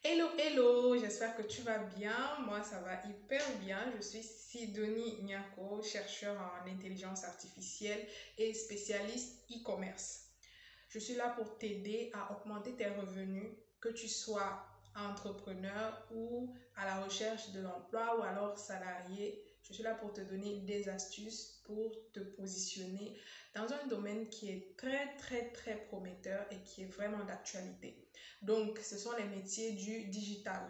Hello, hello, j'espère que tu vas bien. Moi, ça va hyper bien. Je suis Sidonie Nyako, chercheur en intelligence artificielle et spécialiste e-commerce. Je suis là pour t'aider à augmenter tes revenus, que tu sois entrepreneur ou à la recherche de l'emploi ou alors salarié. Je suis là pour te donner des astuces pour te positionner dans un domaine qui est très prometteur et qui est vraiment d'actualité. Donc, ce sont les métiers du digital.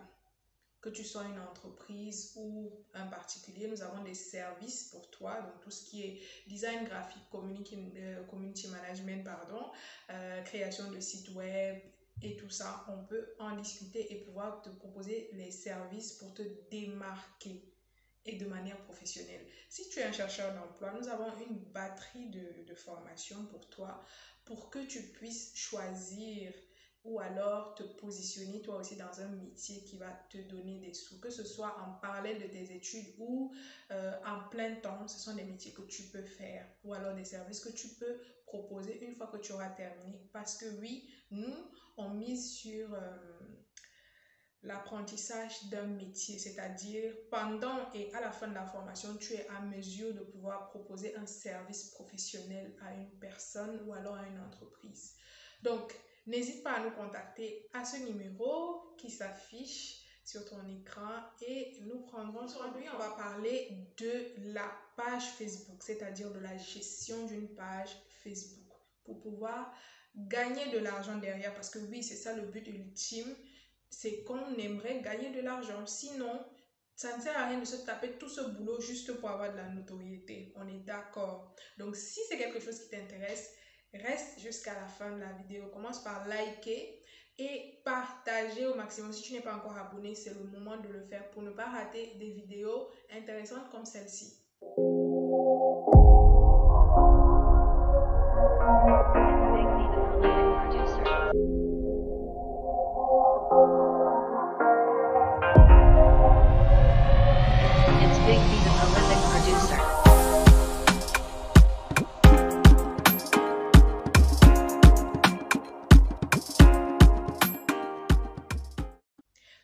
Que tu sois une entreprise ou un particulier, nous avons des services pour toi. Donc, tout ce qui est design graphique, community management, création de sites web et tout ça, on peut en discuter et pouvoir te proposer les services pour te démarquer et de manière professionnelle. Si tu es un chercheur d'emploi, nous avons une batterie de formations pour toi pour que tu puisses choisir ou alors te positionner toi aussi dans un métier qui va te donner des sous, que ce soit en parallèle de tes études ou en plein temps. Ce sont des métiers que tu peux faire ou alors des services que tu peux proposer une fois que tu auras terminé. Parce que oui, nous, on mise sur l'apprentissage d'un métier, c'est-à-dire pendant et à la fin de la formation, tu es à mesure de pouvoir proposer un service professionnel à une personne ou alors à une entreprise. Donc, n'hésite pas à nous contacter à ce numéro qui s'affiche sur ton écran et nous prendrons aujourd'hui, on va parler de la page Facebook, c'est-à-dire de la gestion d'une page Facebook pour pouvoir gagner de l'argent derrière parce que oui, c'est ça le but ultime, c'est qu'on aimerait gagner de l'argent. Sinon, ça ne sert à rien de se taper tout ce boulot juste pour avoir de la notoriété. On est d'accord. Donc, si c'est quelque chose qui t'intéresse, reste jusqu'à la fin de la vidéo. Commence par liker et partager au maximum. Si tu n'es pas encore abonné, c'est le moment de le faire pour ne pas rater des vidéos intéressantes comme celle-ci.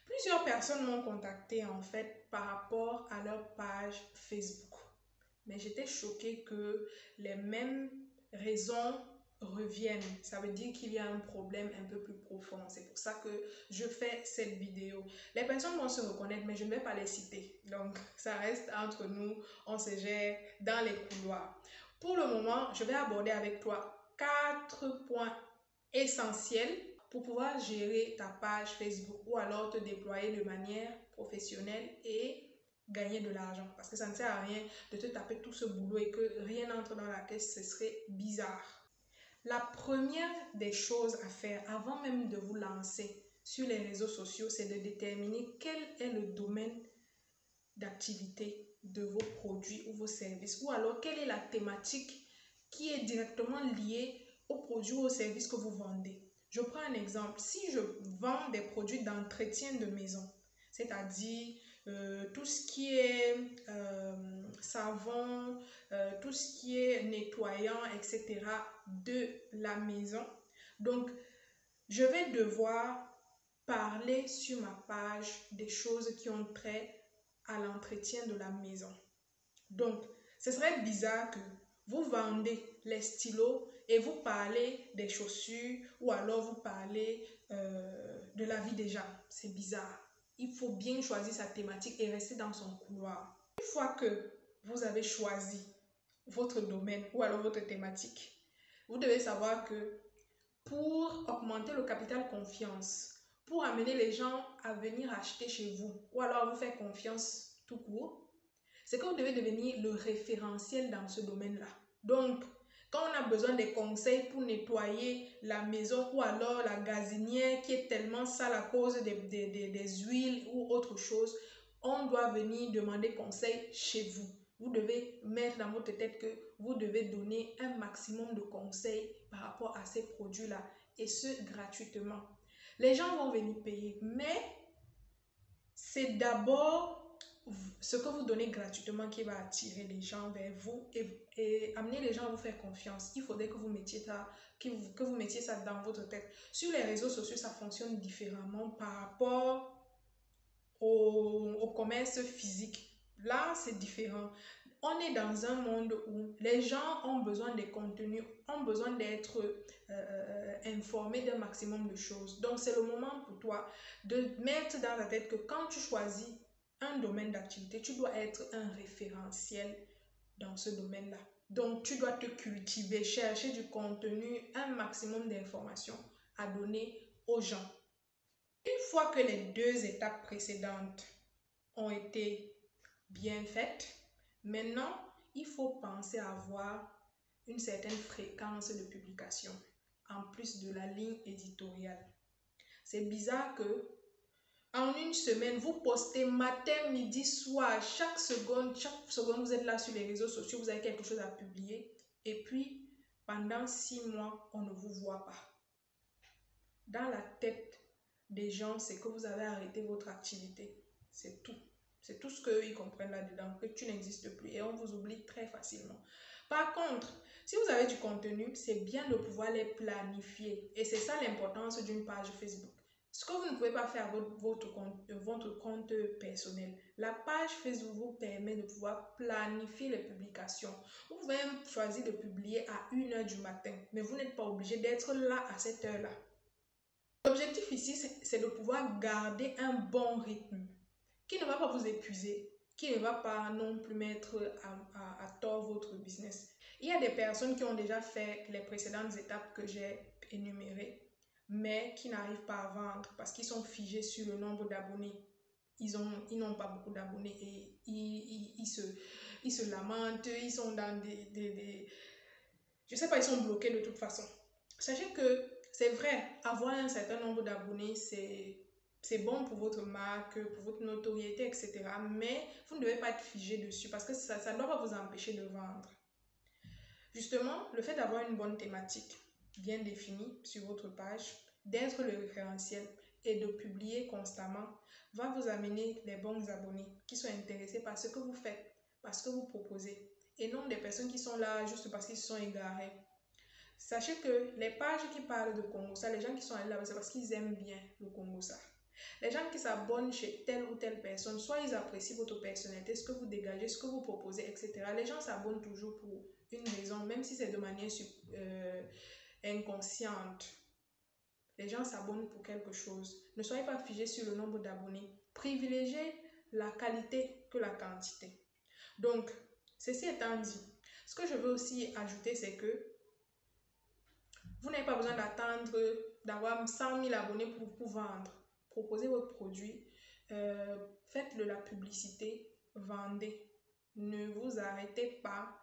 Plusieurs personnes m'ont contacté en fait par rapport à leur page Facebook. Mais j'étais choquée que les mêmes raisons reviennent. Ça veut dire qu'il y a un problème un peu plus profond. C'est pour ça que je fais cette vidéo. Les personnes vont se reconnaître, mais je ne vais pas les citer. Donc, ça reste entre nous. On se gère dans les couloirs. Pour le moment, je vais aborder avec toi 4 points essentiels pour pouvoir gérer ta page Facebook ou alors te déployer de manière professionnelle et gagner de l'argent. Parce que ça ne sert à rien de te taper tout ce boulot et que rien n'entre dans la caisse, ce serait bizarre. La première des choses à faire avant même de vous lancer sur les réseaux sociaux, c'est de déterminer quel est le domaine d'activité de vos produits ou vos services ou alors quelle est la thématique qui est directement liée aux produits ou aux services que vous vendez. Je prends un exemple. Si je vends des produits d'entretien de maison, c'est-à-dire tout ce qui est savon, tout ce qui est nettoyant, etc. de la maison. Donc, je vais devoir parler sur ma page des choses qui ont trait à l'entretien de la maison. Donc, ce serait bizarre que vous vendez les stylos et vous parlez des chaussures ou alors vous parlez de la vie des gens. C'est bizarre. Il faut bien choisir sa thématique et rester dans son couloir. Une fois que vous avez choisi votre domaine ou alors votre thématique, vous devez savoir que pour augmenter le capital confiance, pour amener les gens à venir acheter chez vous ou alors à vous faire confiance tout court, c'est que vous devez devenir le référentiel dans ce domaine-là. Donc, quand on a besoin des conseils pour nettoyer la maison ou alors la gazinière qui est tellement sale à cause des huiles ou autre chose, on doit venir demander conseil chez vous. Vous devez mettre dans votre tête que vous devez donner un maximum de conseils par rapport à ces produits-là et ce gratuitement. Les gens vont venir payer, mais c'est d'abord ce que vous donnez gratuitement qui va attirer les gens vers vous et amener les gens à vous faire confiance. Il faudrait que vous mettiez ça, que vous mettiez ça dans votre tête. Sur les réseaux sociaux, ça fonctionne différemment par rapport au commerce physique. Là, c'est différent. On est dans un monde où les gens ont besoin des contenus, ont besoin d'être informés d'un maximum de choses. Donc, c'est le moment pour toi de mettre dans la tête que quand tu choisis un domaine d'activité, tu dois être un référentiel dans ce domaine-là. Donc, tu dois te cultiver, chercher du contenu, un maximum d'informations à donner aux gens. Une fois que les deux étapes précédentes ont été bien faites, maintenant, il faut penser à avoir une certaine fréquence de publication en plus de la ligne éditoriale. C'est bizarre que en une semaine, vous postez matin, midi, soir, chaque seconde, vous êtes là sur les réseaux sociaux, vous avez quelque chose à publier. Et puis, pendant 6 mois, on ne vous voit pas. Dans la tête des gens, c'est que vous avez arrêté votre activité. C'est tout. C'est tout ce qu'ils comprennent là-dedans, que tu n'existes plus et on vous oublie très facilement. Par contre, si vous avez du contenu, c'est bien de pouvoir les planifier. Et c'est ça l'importance d'une page Facebook. Ce que vous ne pouvez pas faire avec votre compte personnel, la page Facebook vous permet de pouvoir planifier les publications. Vous pouvez même choisir de publier à 1h du matin, mais vous n'êtes pas obligé d'être là à cette heure-là. L'objectif ici, c'est de pouvoir garder un bon rythme qui ne va pas vous épuiser, qui ne va pas non plus mettre à tort votre business. Il y a des personnes qui ont déjà fait les précédentes étapes que j'ai énumérées, mais qui n'arrivent pas à vendre parce qu'ils sont figés sur le nombre d'abonnés. Ils n'ont pas beaucoup d'abonnés et ils se lamentent, ils sont dans je sais pas, ils sont bloqués de toute façon. Sachez que c'est vrai, avoir un certain nombre d'abonnés, c'est bon pour votre marque, pour votre notoriété, etc. Mais vous ne devez pas être figé dessus parce que ça ne doit pas vous empêcher de vendre. Justement, le fait d'avoir une bonne thématique bien définie sur votre page, d'être le référentiel et de publier constamment va vous amener les bons abonnés qui sont intéressés par ce que vous faites, par ce que vous proposez et non des personnes qui sont là juste parce qu'ils se sont égarés. Sachez que les pages qui parlent de Congosa, les gens qui sont allés là-bas, c'est parce qu'ils aiment bien le Congosa. Les gens qui s'abonnent chez telle ou telle personne, soit ils apprécient votre personnalité, ce que vous dégagez, ce que vous proposez, etc. Les gens s'abonnent toujours pour une raison, même si c'est de manière inconsciente. Les gens s'abonnent pour quelque chose. Ne soyez pas figés sur le nombre d'abonnés. Privilégiez la qualité que la quantité. Donc, ceci étant dit, ce que je veux aussi ajouter, c'est que vous n'avez pas besoin d'attendre d'avoir 100 000 abonnés pour vendre. Proposez votre produit, faites de la publicité, vendez. Ne vous arrêtez pas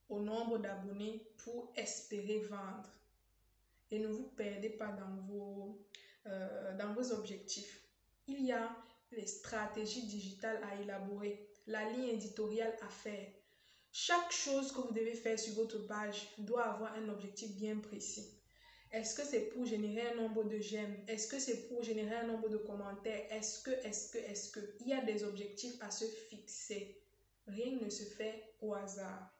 au nombre d'abonnés pour espérer vendre. Et ne vous perdez pas dans vos objectifs. Il y a les stratégies digitales à élaborer, la ligne éditoriale à faire. Chaque chose que vous devez faire sur votre page doit avoir un objectif bien précis. Est-ce que c'est pour générer un nombre de j'aime? Est-ce que c'est pour générer un nombre de commentaires? Est-ce que? Il y a des objectifs à se fixer. Rien ne se fait au hasard.